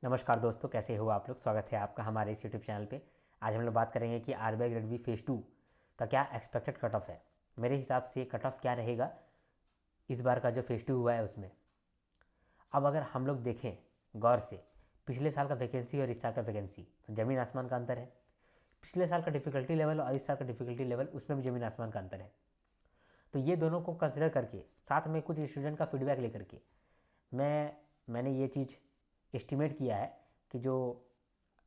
नमस्कार दोस्तों, कैसे हो आप लोग। स्वागत है आपका हमारे इस यूट्यूब चैनल पे। आज हम लोग बात करेंगे कि आरबीआई ग्रेड बी फेज़ 2 का क्या एक्सपेक्टेड कट ऑफ है। मेरे हिसाब से कट ऑफ क्या रहेगा इस बार का जो फेज़ 2 हुआ है उसमें। अब अगर हम लोग देखें गौर से पिछले साल का वैकेंसी और इस साल का वैकेंसी, तो ज़मीन आसमान का अंतर है। पिछले साल का डिफ़िकल्टी लेवल और इस साल का डिफ़िकल्टी लेवल, उसमें भी ज़मीन आसमान का अंतर है। तो ये दोनों को कंसिडर करके, साथ में कुछ स्टूडेंट का फीडबैक लेकर के मैंने ये चीज़ एस्टिमेट किया है कि जो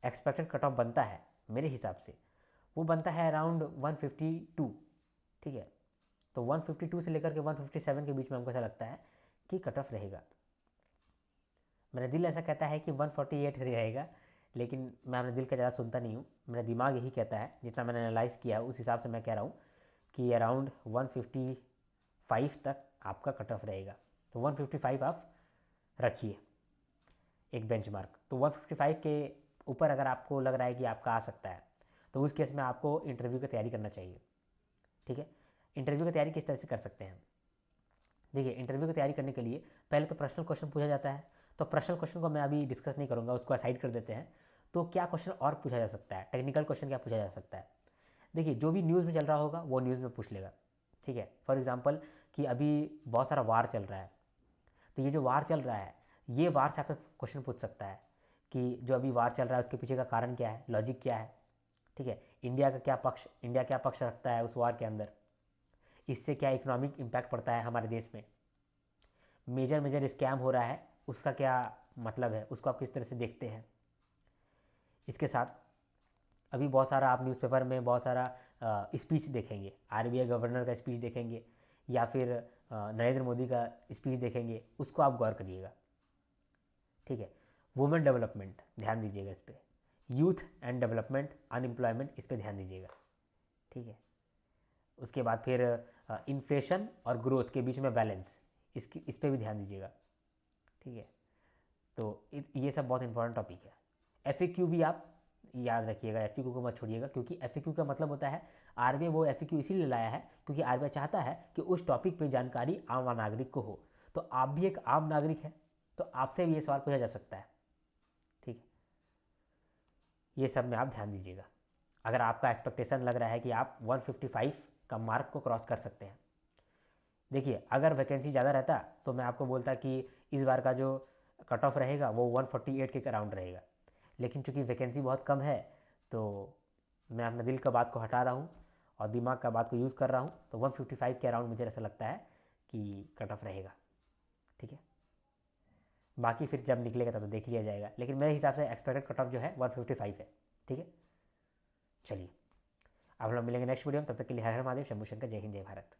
एक्सपेक्टेड कट ऑफ बनता है मेरे हिसाब से वो बनता है अराउंड 152। ठीक है, तो 152 से लेकर के 157 के बीच में हमको ऐसा लगता है कि कट ऑफ रहेगा। मेरा दिल ऐसा कहता है कि 148 रहेगा, लेकिन मैं अपने दिल का ज़्यादा सुनता नहीं हूँ। मेरा दिमाग यही कहता है, जितना मैंने एनालाइज़ किया उस हिसाब से मैं कह रहा हूँ कि अराउंड 155 तक आपका कट ऑफ रहेगा। तो 155 आप रखिए एक बेंचमार्क। तो 155 के ऊपर अगर आपको लग रहा है कि आपका आ सकता है, तो उस केस में आपको इंटरव्यू की तैयारी करना चाहिए। ठीक है, इंटरव्यू की तैयारी किस तरह से कर सकते हैं। देखिए, इंटरव्यू की तैयारी करने के लिए पहले तो पर्सनल क्वेश्चन पूछा जाता है। तो पर्सनल क्वेश्चन को मैं अभी डिस्कस नहीं करूँगा, उसको असाइड कर देते हैं। तो क्या क्वेश्चन और पूछा जा सकता है, टेक्निकल क्वेश्चन क्या पूछा जा सकता है। देखिए, जो भी न्यूज़ में चल रहा होगा वो न्यूज़ में पूछ लेगा। ठीक है, फॉर एग्जांपल कि अभी बहुत सारा वार चल रहा है, तो ये जो वार चल रहा है, ये वार से आपसे क्वेश्चन पूछ सकता है कि जो अभी वार चल रहा है उसके पीछे का कारण क्या है, लॉजिक क्या है। ठीक है, इंडिया क्या पक्ष रखता है उस वार के अंदर, इससे क्या इकोनॉमिक इम्पैक्ट पड़ता है हमारे देश में, मेजर मेजर स्कैम हो रहा है उसका क्या मतलब है, उसको आप किस तरह से देखते हैं। इसके साथ अभी बहुत सारा आप न्यूज़पेपर में बहुत सारा स्पीच देखेंगे, आरबीआई गवर्नर का स्पीच देखेंगे या फिर नरेंद्र मोदी का स्पीच देखेंगे, उसको आप गौर करिएगा। ठीक है, वुमेन डेवलपमेंट ध्यान दीजिएगा इस पर, यूथ एंड डेवलपमेंट, अनएम्प्लॉयमेंट, इस पर ध्यान दीजिएगा। ठीक है, उसके बाद फिर इन्फ्लेशन और ग्रोथ के बीच में बैलेंस, इस पर भी ध्यान दीजिएगा। ठीक है, तो ये सब बहुत इंपॉर्टेंट टॉपिक है। एफएक्यू भी आप याद रखिएगा, एफएक्यू को मत छोड़िएगा, क्योंकि एफएक्यू का मतलब होता है, आरबीआई वो एफएक्यू इसीलिए लाया है क्योंकि आरबीआई चाहता है कि उस टॉपिक पे जानकारी आम नागरिक को हो। तो आप भी एक आम नागरिक हैं, तो आपसे भी ये सवाल पूछा जा सकता है। ठीक है, ये सब में आप ध्यान दीजिएगा। अगर आपका एक्सपेक्टेशन लग रहा है कि आप 155 का मार्क को क्रॉस कर सकते हैं। देखिए, अगर वैकेंसी ज़्यादा रहता तो मैं आपको बोलता कि इस बार का जो कट ऑफ रहेगा वो 148 के अराउंड रहेगा, लेकिन चूंकि वैकेंसी बहुत कम है तो मैं अपने दिल का बात को हटा रहा हूँ और दिमाग का बात को यूज़ कर रहा हूँ। तो 155 के अराउंड मुझे ऐसा लगता है कि कट ऑफ रहेगा। ठीक है, बाकी फिर जब निकलेगा तब तो देख लिया जाएगा, लेकिन मेरे हिसाब से एक्सपेक्टेड कट ऑफ जो है 155 है। ठीक है, चलिए अब हम लोग मिलेंगे नेक्स्ट वीडियो में। तब तक के लिए हर हर महादेव, शंभू शंकर, जय हिंद, जय भारत।